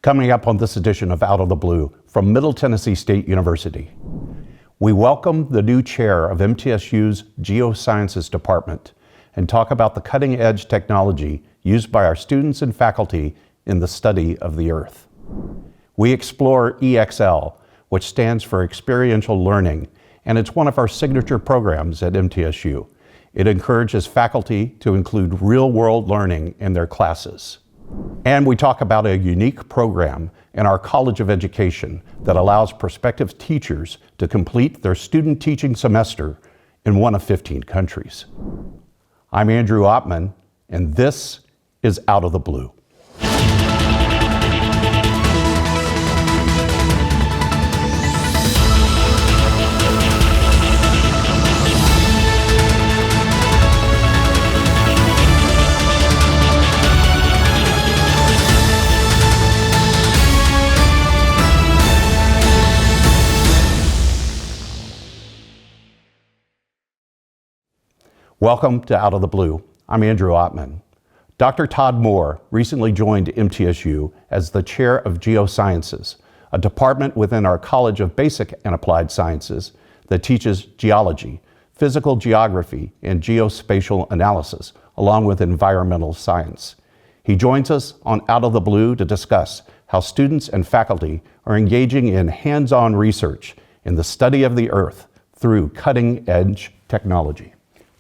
Coming up on this edition of Out of the Blue from Middle Tennessee State University, we welcome the new chair of MTSU's Geosciences Department and talk about the cutting-edge technology used by our students and faculty in the study of the Earth. We explore EXL, which stands for Experiential Learning, and it's one of our signature programs at MTSU. It encourages faculty to include real-world learning in their classes. And we talk about a unique program in our College of Education that allows prospective teachers to complete their student teaching semester in one of 15 countries. I'm Andrew Ottman, and this is Out of the Blue. Welcome to Out of the Blue. I'm Andrew Ottman. Dr. Todd Moore recently joined MTSU as the Chair of Geosciences, a department within our College of Basic and Applied Sciences that teaches geology, physical geography, and geospatial analysis, along with environmental science. He joins us on Out of the Blue to discuss how students and faculty are engaging in hands-on research in the study of the Earth through cutting-edge technology.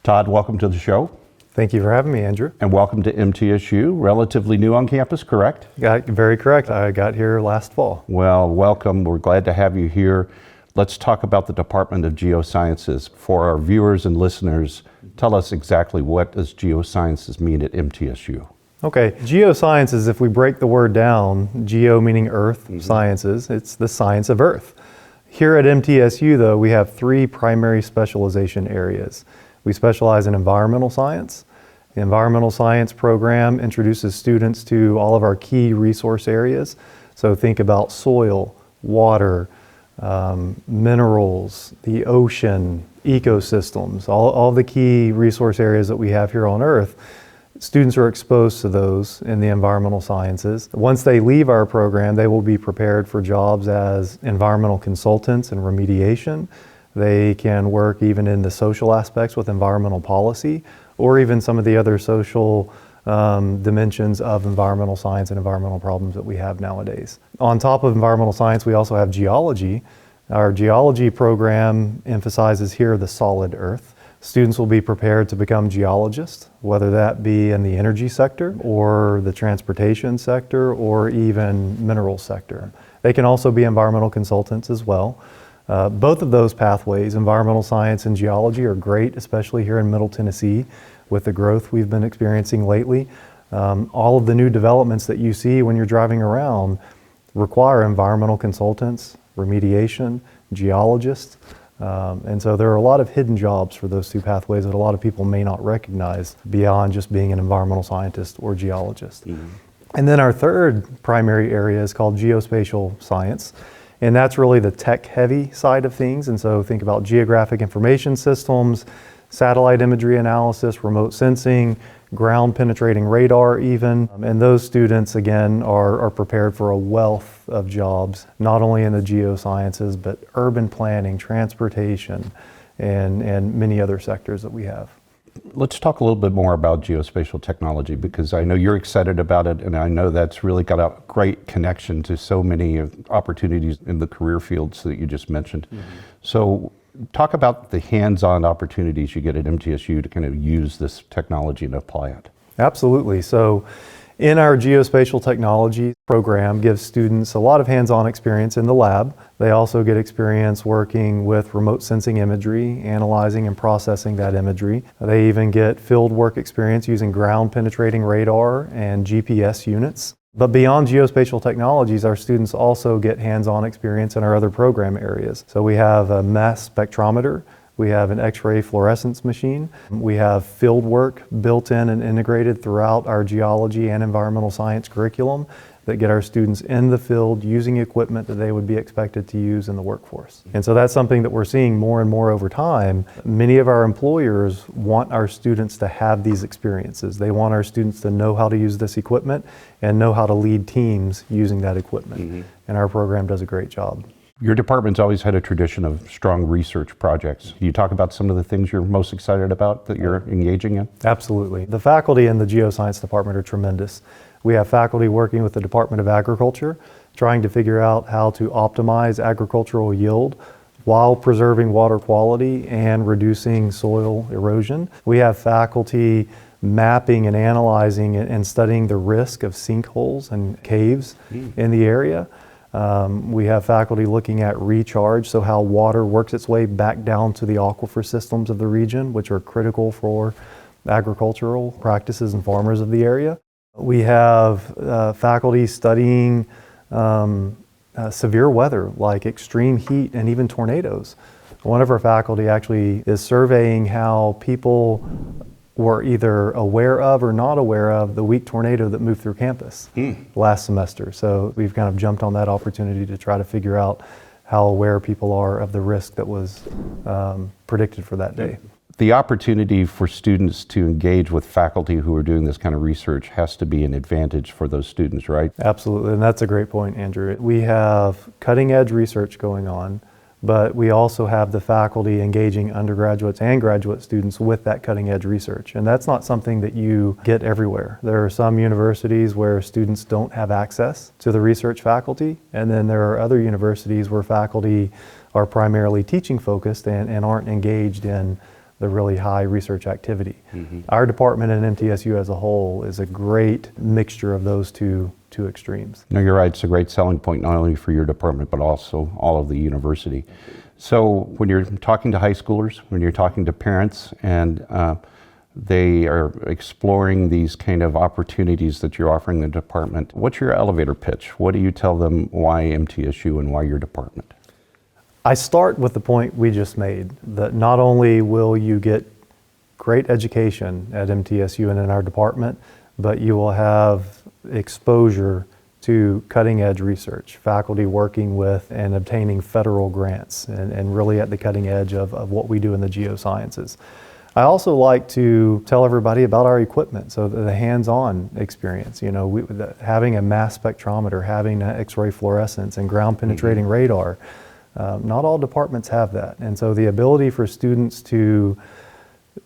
Todd, welcome to the show. Thank you for having me, Andrew. And welcome to MTSU, relatively new on campus, correct? Very correct. I got here last fall. Well, welcome. We're glad to have you here. Let's talk about the Department of Geosciences. For our viewers and listeners, tell us exactly what does geosciences mean at MTSU? Okay, geosciences, if we break the word down, geo meaning earth, sciences, it's the science of Earth. Here at MTSU, though, we have three primary specialization areas. We specialize in environmental science. The environmental science program introduces students to all of our key resource areas. So think about soil, water, minerals, the ocean, ecosystems, all the key resource areas that we have here on Earth. Students are exposed to those in the environmental sciences. Once they leave our program, they will be prepared for jobs as environmental consultants and remediation. They can work even in the social aspects with environmental policy, or even some of the other social dimensions of environmental science and environmental problems that we have nowadays. On top of environmental science, we also have geology. Our geology program emphasizes here the solid Earth. Students will be prepared to become geologists, whether that be in the energy sector or the transportation sector or even mineral sector. They can also be environmental consultants as well. Both of those pathways, environmental science and geology, are great, especially here in Middle Tennessee with the growth we've been experiencing lately. All of the new developments that you see when you're driving around require environmental consultants, remediation, geologists. And so there are a lot of hidden jobs for those two pathways that a lot of people may not recognize beyond just being an environmental scientist or geologist. And then our third primary area is called geospatial science. And that's really the tech-heavy side of things. And so think about geographic information systems, satellite imagery analysis, remote sensing, ground-penetrating radar even. And those students, again, are prepared for a wealth of jobs, not only in the geosciences, but urban planning, transportation, and many other sectors that we have. Let's talk a little bit more about geospatial technology, because I know you're excited about it, and I know that's really got a great connection to so many opportunities in the career fields that you just mentioned. So talk about the hands-on opportunities you get at MTSU to kind of use this technology and apply it. Absolutely. So in our geospatial technology program gives students a lot of hands-on experience in the lab. They also get experience working with remote sensing imagery, analyzing and processing that imagery. They even get field work experience using ground penetrating radar and GPS units. But beyond geospatial technologies, our students also get hands-on experience in our other program areas. So we have a mass spectrometer, we have an X-ray fluorescence machine, we have field work built in and integrated throughout our geology and environmental science curriculum that get our students in the field using equipment that they would be expected to use in the workforce. And so that's something that we're seeing more and more over time. Many of our employers want our students to have these experiences. They want our students to know how to use this equipment and know how to lead teams using that equipment. And our program does a great job. Your department's always had a tradition of strong research projects. Can you talk about some of the things you're most excited about that you're engaging in? Absolutely. The faculty in the geoscience department are tremendous. We have faculty working with the Department of Agriculture, trying to figure out how to optimize agricultural yield while preserving water quality and reducing soil erosion. We have faculty mapping and analyzing and studying the risk of sinkholes and caves in the area. We have faculty looking at recharge, so how water works its way back down to the aquifer systems of the region, which are critical for agricultural practices and farmers of the area. We have faculty studying severe weather like extreme heat and even tornadoes. One of our faculty actually is surveying how people were either aware of or not aware of the weak tornado that moved through campus last semester. So we've kind of jumped on that opportunity to try to figure out how aware people are of the risk that was predicted for that day. The opportunity for students to engage with faculty who are doing this kind of research has to be an advantage for those students, right? Absolutely, and that's a great point, Andrew. We have cutting edge research going on, but we also have the faculty engaging undergraduates and graduate students with that cutting edge research. And that's not something that you get everywhere. There are some universities where students don't have access to the research faculty, and then there are other universities where faculty are primarily teaching focused and aren't engaged in the really high research activity. Our department and MTSU as a whole is a great mixture of those two extremes. No, you're right. It's a great selling point, not only for your department, but also all of the university. So when you're talking to high schoolers, when you're talking to parents, and they are exploring these kind of opportunities that you're offering the department, what's your elevator pitch? What do you tell them why MTSU and why your department? I start with the point we just made, that not only will you get great education at MTSU and in our department, but you will have exposure to cutting edge research, faculty working with and obtaining federal grants, and really at the cutting edge of what we do in the geosciences. I also like to tell everybody about our equipment, so the hands-on experience. You know, having a mass spectrometer, having X-ray fluorescence and ground penetrating radar. Not all departments have that, and so the ability for students to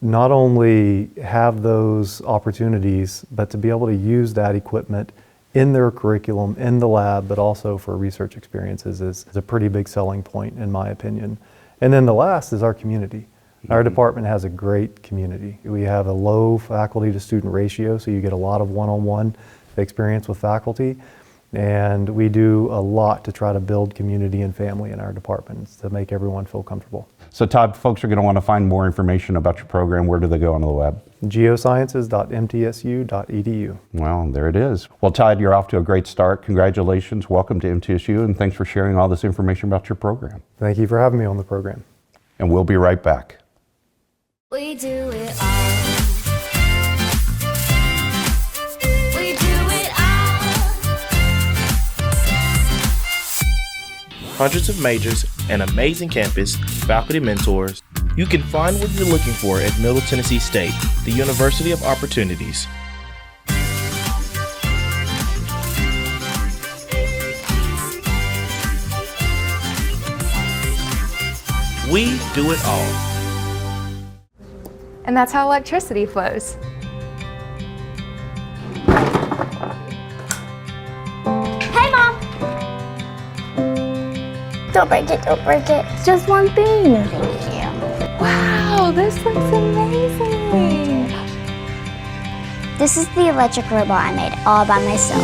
not only have those opportunities, but to be able to use that equipment in their curriculum, in the lab, but also for research experiences is a pretty big selling point in my opinion. And then the last is our community. Our department has a great community. We have a low faculty to student ratio, so you get a lot of one-on-one experience with faculty. And we do a lot to try to build community and family in our departments to make everyone feel comfortable. So Todd, folks are going to want to find more information about your program. Where do they go on the web? geosciences.mtsu.edu. Well, there it is. Well, Todd, you're off to a great start. Congratulations. Welcome to MTSU, and thanks for sharing all this information about your program. Thank you for having me on the program. And we'll be right back. We do it all. We do it all. Hundreds of majors, an amazing campus, faculty mentors. You can find what you're looking for at Middle Tennessee State, the University of Opportunities. We do it all. And that's how electricity flows. Hey, Mom! Don't break it, don't break it. It's just one thing. Thank you. Wow, this looks amazing. This is the electric robot I made all by myself.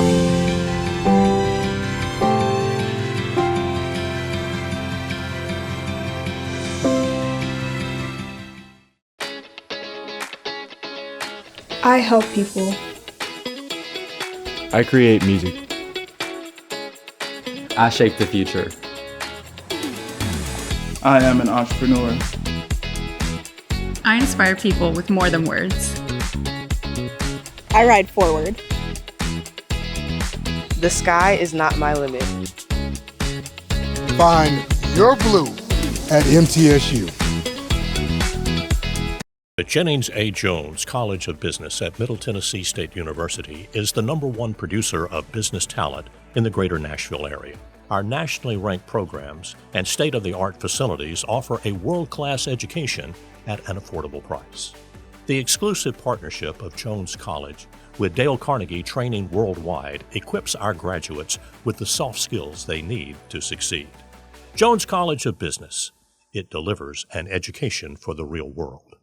I help people. I create music. I shape the future. I am an entrepreneur. I inspire people with more than words. I ride forward. The sky is not my limit. Find your blue at MTSU. The Jennings A. Jones College of Business at Middle Tennessee State University is the #1 producer of business talent in the greater Nashville area. Our nationally ranked programs and state-of-the-art facilities offer a world-class education at an affordable price. The exclusive partnership of Jones College with Dale Carnegie Training Worldwide equips our graduates with the soft skills they need to succeed. Jones College of Business. It delivers an education for the real world.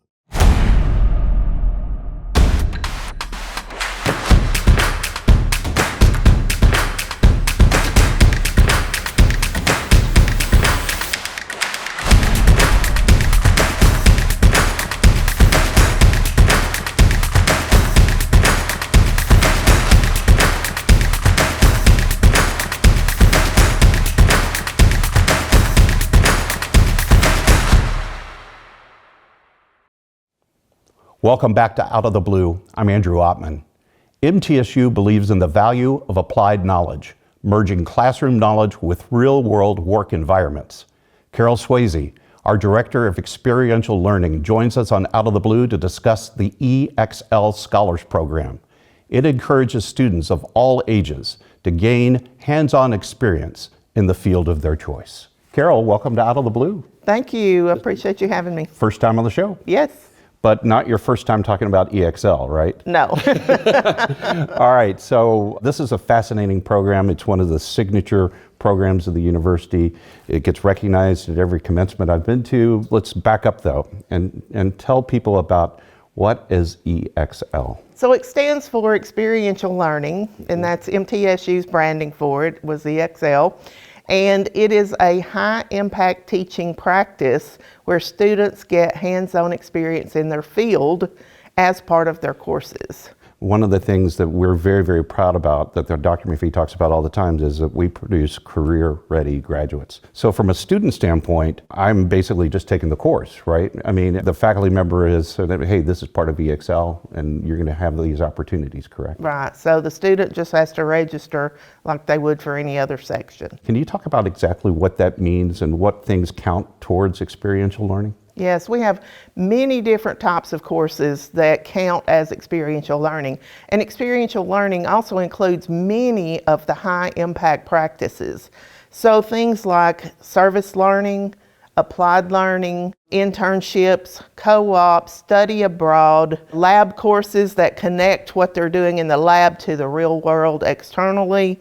Welcome back to Out of the Blue. I'm Andrew Ottman. MTSU believes in the value of applied knowledge, merging classroom knowledge with real-world work environments. Carol Swayze, our Director of Experiential Learning, joins us on Out of the Blue to discuss the EXL Scholars Program. It encourages students of all ages to gain hands-on experience in the field of their choice. Carol, welcome to Out of the Blue. Thank you. I appreciate you having me. First time on the show. Yes. But not your first time talking about EXL, right? No. All right, so this is a fascinating program. It's one of the signature programs of the university. It gets recognized at every commencement I've been to. Let's back up though and tell people about what is EXL. So it stands for Experiential Learning, and that's MTSU's branding for it was EXL. And it is a high-impact teaching practice where students get hands-on experience in their field as part of their courses. One of the things that we're very, very proud about, that Dr. McPhee talks about all the time, is that we produce career-ready graduates. So from a student standpoint, I'm basically just taking the course, right? I mean, the faculty member is, hey, this is part of EXL, and you're going to have these opportunities, correct? Right, so the student just has to register like they would for any other section. Can you talk about exactly what that means and what things count towards experiential learning? Yes, we have many different types of courses that count as experiential learning. And experiential learning also includes many of the high impact practices. So things like service learning, applied learning, internships, co-ops, study abroad, lab courses that connect what they're doing in the lab to the real world externally,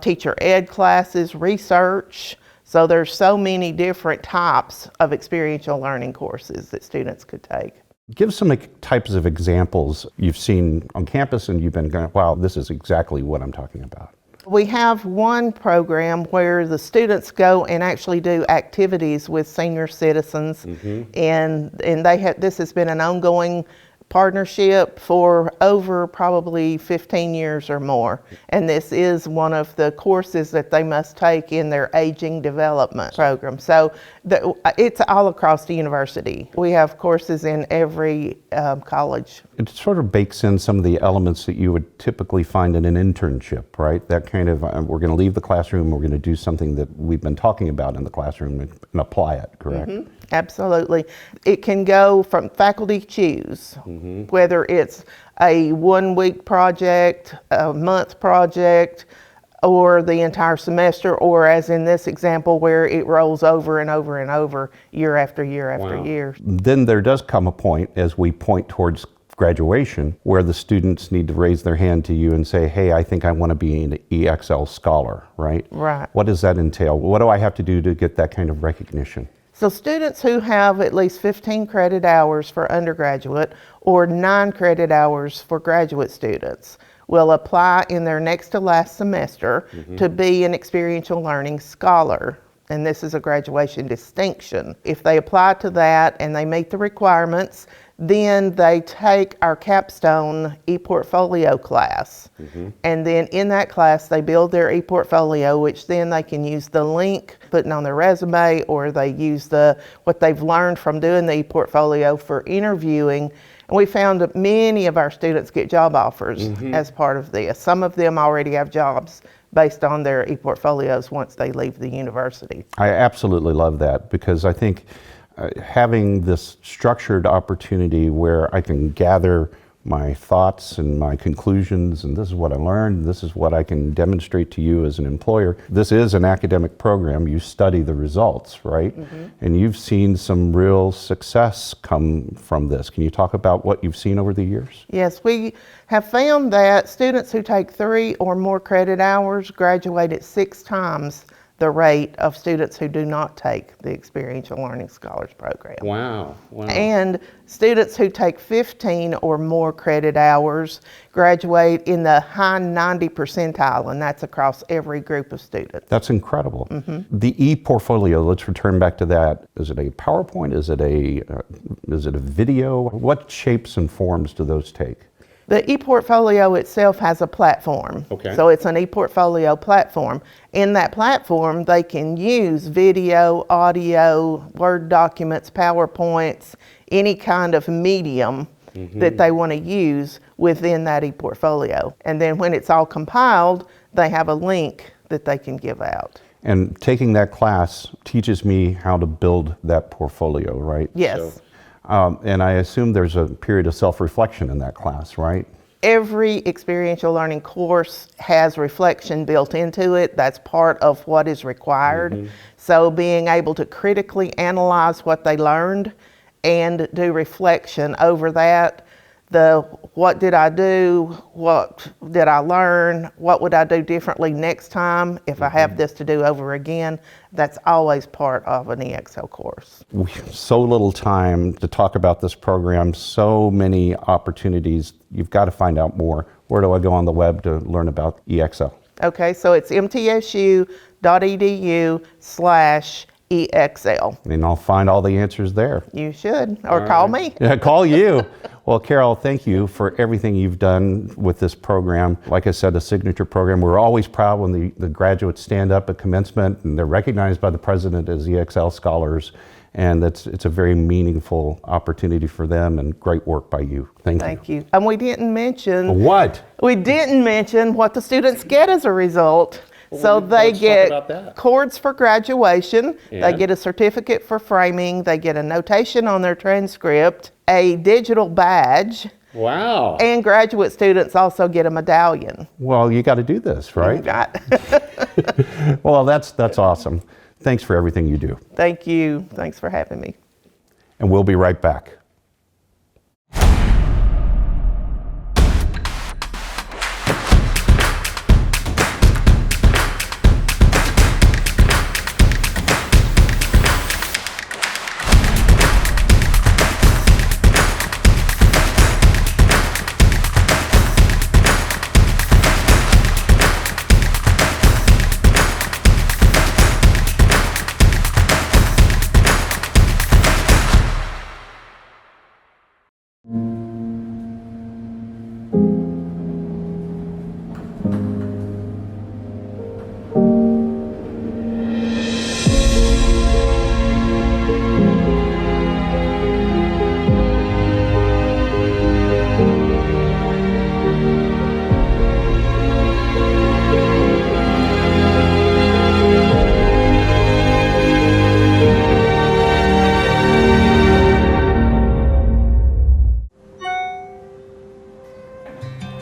teacher ed classes, research. So there's so many different types of experiential learning courses that students could take. Give some types of examples you've seen on campus and you've been going, wow, this is exactly what I'm talking about. We have one program where the students go and actually do activities with senior citizens, and this has been an ongoing partnership for over probably 15 years or more. And this is one of the courses that they must take in their aging development program. So it's all across the university. We have courses in every college. It sort of bakes in some of the elements that you would typically find in an internship, right? That kind of, we're going to leave the classroom, we're going to do something that we've been talking about in the classroom and apply it, correct? Absolutely. It can go from faculty choose, whether it's a 1 week project, a month project, or the entire semester, or as in this example where it rolls over and over and over year after year after year. Then there does come a point as we point towards graduation where the students need to raise their hand to you and say, hey, I think I want to be an EXL scholar, right? Right. What does that entail? What do I have to do to get that kind of recognition? So students who have at least 15 credit hours for undergraduate or 9 credit hours for graduate students will apply in their next to last semester to be an experiential learning scholar. And this is a graduation distinction. If they apply to that and they meet the requirements, then they take our capstone ePortfolio class. And then in that class, they build their ePortfolio, which then they can use the link, putting on their resume, or they use what they've learned from doing the ePortfolio for interviewing And we found that many of our students get job offers as part of this. Some of them already have jobs based on their ePortfolios once they leave the university. I absolutely love that because I think having this structured opportunity where I can gather my thoughts and my conclusions, and this is what I learned, this is what I can demonstrate to you as an employer. This is an academic program. You study the results, right? And you've seen some real success come from this. Can you talk about what you've seen over the years? Yes, we have found that students who take 3 or more credit hours graduate at 6 times the rate of students who do not take the Experiential Learning Scholars Program. Wow. And students who take 15 or more credit hours graduate in the high 90 percentile, and that's across every group of students. That's incredible. The ePortfolio, let's return back to that. Is it a PowerPoint? Is it a video? What shapes and forms do those take? The ePortfolio itself has a platform. Okay. So it's an ePortfolio platform. In that platform, they can use video, audio, Word documents, PowerPoints, any kind of medium that they want to use within that ePortfolio. And then when it's all compiled, they have a link that they can give out. And taking that class teaches me how to build that portfolio, right? Yes. And I assume there's a period of self-reflection in that class, right? Every experiential learning course has reflection built into it. That's part of what is required. So being able to critically analyze what they learned and do reflection over that. What did I do? What did I learn? What would I do differently next time if I have this to do over again? That's always part of an EXL course. We have so little time to talk about this program, so many opportunities. You've got to find out more. Where do I go on the web to learn about EXL? Okay, so it's mtsu.edu/EXL. And I'll find all the answers there. You should, or call me. Yeah, call you. Well, Carol, thank you for everything you've done with this program. Like I said, a signature program. We're always proud when the graduates stand up at commencement and they're recognized by the president as EXL scholars. And it's a very meaningful opportunity for them and great work by you. Thank you. And we didn't mention... What? We didn't mention what the students get as a result. So they get cords for graduation, they get a certificate for framing, they get a notation on their transcript, a digital badge. Wow. And graduate students also get a medallion. Well, you got to do this, right? Well, that's awesome. Thanks for everything you do. Thank you. Thanks for having me. And we'll be right back.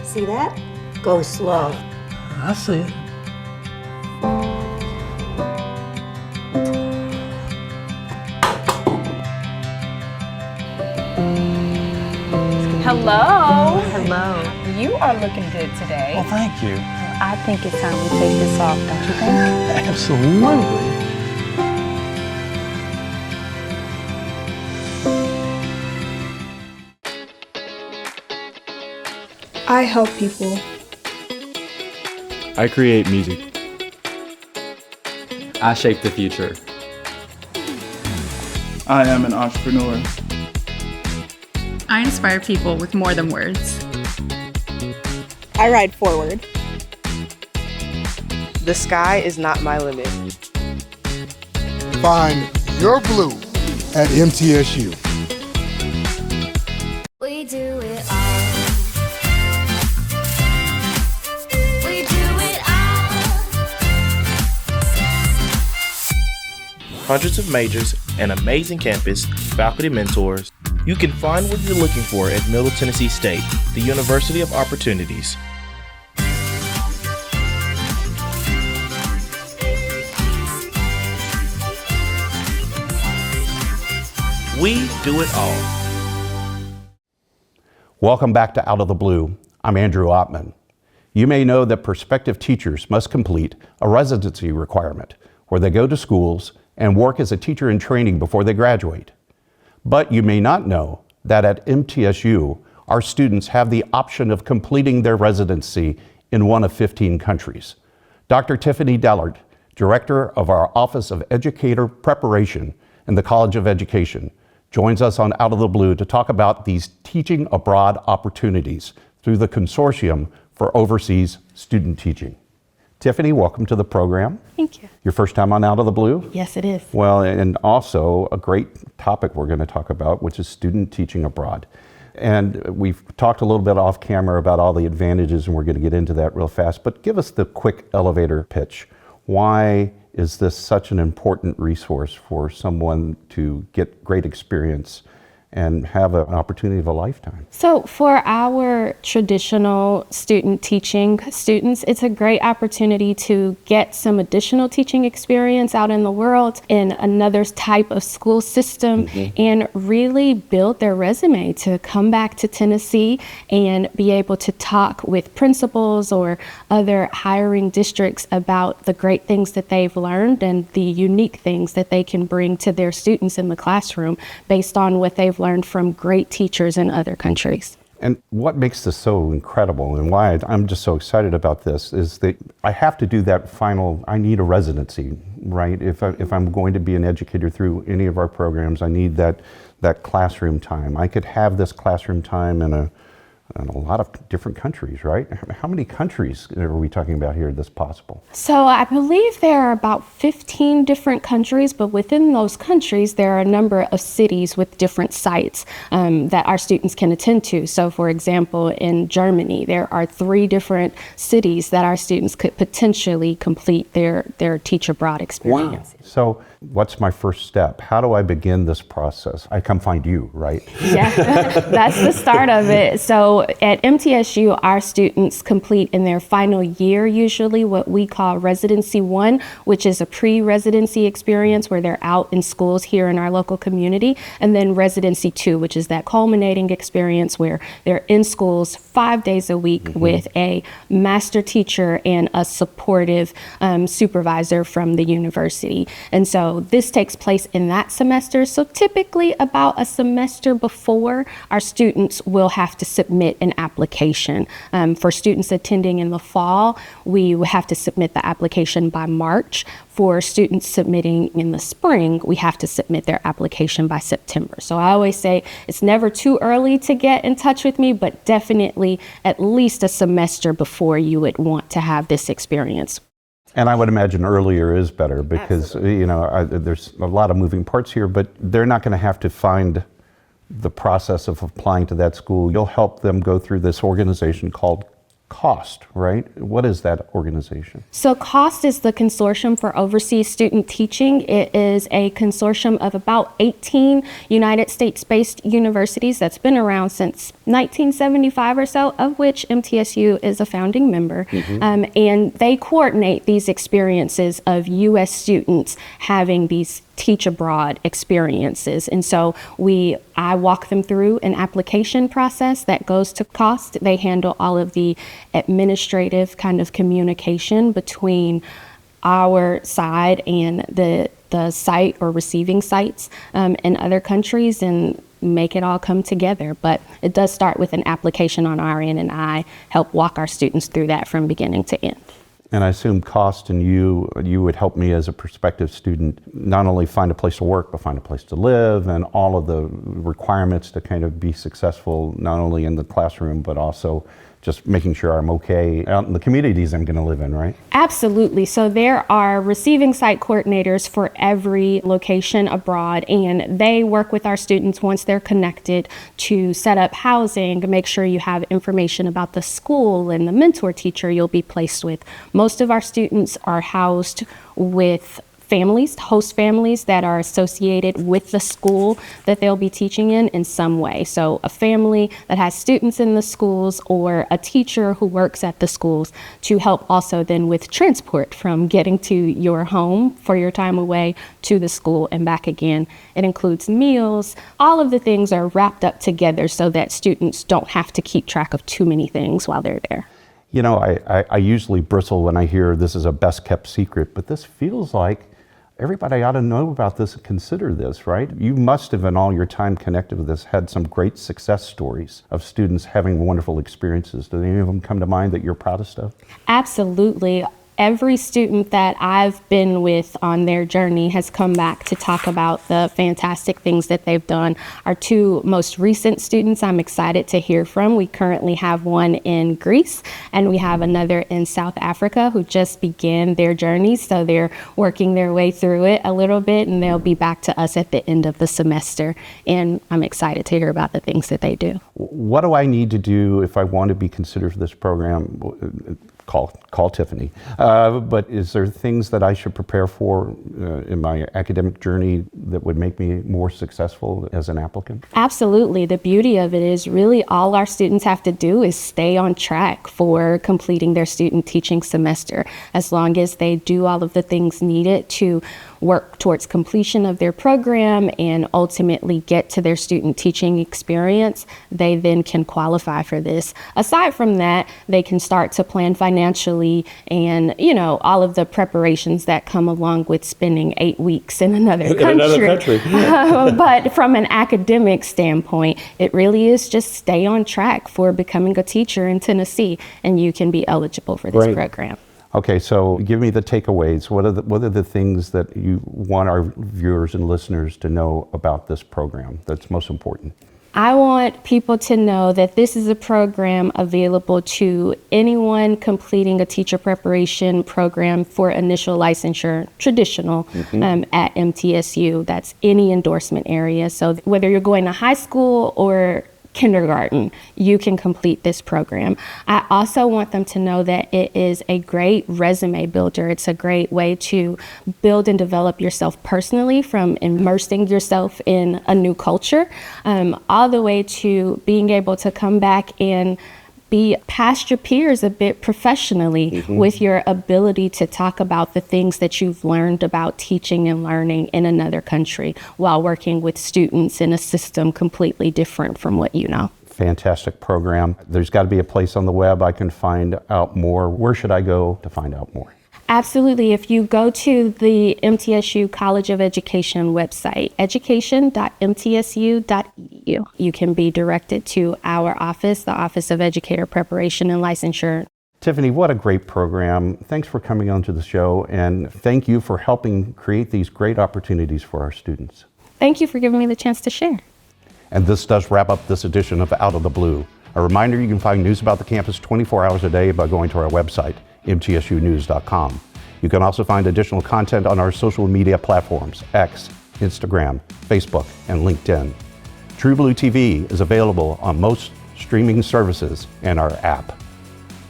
See that? Go slow. I see it. Hello. Hello. You are looking good today. Well, thank you. I think it's time we take this off, don't you think? Absolutely. I help people. I create music. I shape the future. I am an entrepreneur. I inspire people with more than words. I ride forward. The sky is not my limit. Find your blue at MTSU. We do hundreds of majors, an amazing campus, faculty mentors. You can find what you're looking for at Middle Tennessee State, the University of Opportunities. We do it all. Welcome back to Out of the Blue. I'm Andrew Ottman. You may know that prospective teachers must complete a residency requirement where they go to schools and work as a teacher in training before they graduate. But you may not know that at MTSU, our students have the option of completing their residency in one of 15 countries. Dr. Tiffany Dellard, Director of our Office of Educator Preparation in the College of Education, joins us on Out of the Blue to talk about these teaching abroad opportunities through the Consortium for Overseas Student Teaching. Tiffany, welcome to the program. Thank you. Your first time on Out of the Blue? Yes, it is. Well, and also a great topic we're going to talk about, which is student teaching abroad. And we've talked a little bit off camera about all the advantages, and we're going to get into that real fast. But give us the quick elevator pitch. Why is this such an important resource for someone to get great experience and have an opportunity of a lifetime? So for our traditional student teaching students, it's a great opportunity to get some additional teaching experience out in the world in another type of school system and really build their resume to come back to Tennessee and be able to talk with principals or other hiring districts about the great things that they've learned and the unique things that they can bring to their students in the classroom based on what they've learned from great teachers in other countries. And what makes this so incredible and why I'm just so excited about this is that I have to do that final, I need a residency, right? If I'm going to be an educator through any of our programs, I need that classroom time. I could have this classroom time in a lot of different countries, right? How many countries are we talking about here that's possible? So I believe there are about 15 different countries, but within those countries, there are a number of cities with different sites that our students can attend to. So for example, in Germany, there are 3 different cities that our students could potentially complete their teach abroad experience. Wow. So what's my first step? How do I begin this process? I come find you, right? Yeah, that's the start of it. So at MTSU, our students complete in their final year usually what we call Residency 1, which is a pre-residency experience where they're out in schools here in our local community, and then Residency 2, which is that culminating experience where they're in schools 5 days a week with a master teacher and a supportive supervisor from the university. And so this takes place in that semester. So typically about a semester before, our students will have to submit an application. For students attending in the fall, we have to submit the application by March. For students submitting in the spring, we have to submit their application by September. So I always say it's never too early to get in touch with me, but definitely at least a semester before you would want to have this experience. And I would imagine earlier is better because, you know, there's a lot of moving parts here, but they're not going to have to find the process of applying to that school. You'll help them go through this organization called COST, right? What is that organization? So COST is the Consortium for Overseas Student Teaching. It is a consortium of about 18 United States-based universities that's been around since 1975 or so, of which MTSU is a founding member. And they coordinate these experiences of U.S. students having these teach abroad experiences. And so I walk them through an application process that goes to COST. They handle all of the administrative kind of communication between our side and the site or receiving sites in other countries and make it all come together. But it does start with an application on our end, and I help walk our students through that from beginning to end. And I assume COST and you would help me as a prospective student not only find a place to work, but find a place to live and all of the requirements to kind of be successful, not only in the classroom, but also just making sure I'm okay out in the communities I'm going to live in, right? Absolutely. So there are receiving site coordinators for every location abroad, and they work with our students once they're connected to set up housing, make sure you have information about the school and the mentor teacher you'll be placed with. Most of our students are housed with families, host families that are associated with the school that they'll be teaching in some way. So a family that has students in the schools or a teacher who works at the schools to help also then with transport from getting to your home for your time away to the school and back again. It includes meals. All of the things are wrapped up together so that students don't have to keep track of too many things while they're there. You know, I usually bristle when I hear this is a best kept secret, but this feels like everybody ought to know about this and consider this, right? You must have, in all your time connected with this, had some great success stories of students having wonderful experiences. Do any of them come to mind that you're proudest of? Absolutely. Every student that I've been with on their journey has come back to talk about the fantastic things that they've done. Our two most recent students I'm excited to hear from. We currently have one in Greece and we have another in South Africa who just began their journey. So they're working their way through it a little bit and they'll be back to us at the end of the semester. And I'm excited to hear about the things that they do. What do I need to do if I want to be considered for this program? Call Tiffany. But is there things that I should prepare for in my academic journey that would make me more successful as an applicant? Absolutely. The beauty of it is really all our students have to do is stay on track for completing their student teaching semester. As long as they do all of the things needed to work towards completion of their program and ultimately get to their student teaching experience, they then can qualify for this. Aside from that, they can start to plan financially and, you know, all of the preparations that come along with spending 8 weeks in another country. But from an academic standpoint, it really is just stay on track for becoming a teacher in Tennessee and you can be eligible for this program. Okay, so give me the takeaways. What are the things that you want our viewers and listeners to know about this program that's most important? I want people to know that this is a program available to anyone completing a teacher preparation program for initial licensure, traditional, at MTSU. That's any endorsement area. So whether you're going to high school or kindergarten, you can complete this program. I also want them to know that it is a great resume builder. It's a great way to build and develop yourself personally, from immersing yourself in a new culture, all the way to being able to come back and be past your peers a bit professionally with your ability to talk about the things that you've learned about teaching and learning in another country while working with students in a system completely different from what you know. Fantastic program. There's got to be a place on the web I can find out more. Where should I go to find out more? Absolutely. If you go to the MTSU College of Education website, education.mtsu.edu, you can be directed to our office, the Office of Educator Preparation and Licensure. Tiffany, what a great program. Thanks for coming on to the show, and thank you for helping create these great opportunities for our students. Thank you for giving me the chance to share. And this does wrap up this edition of Out of the Blue. A reminder, you can find news about the campus 24 hours a day by going to our website, mtsunews.com. You can also find additional content on our social media platforms, X, Instagram, Facebook, and LinkedIn. True Blue TV is available on most streaming services and our app.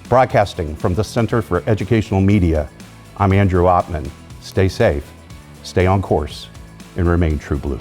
Broadcasting from the Center for Educational Media, I'm Andrew Ottman. Stay safe, stay on course, and remain True Blue.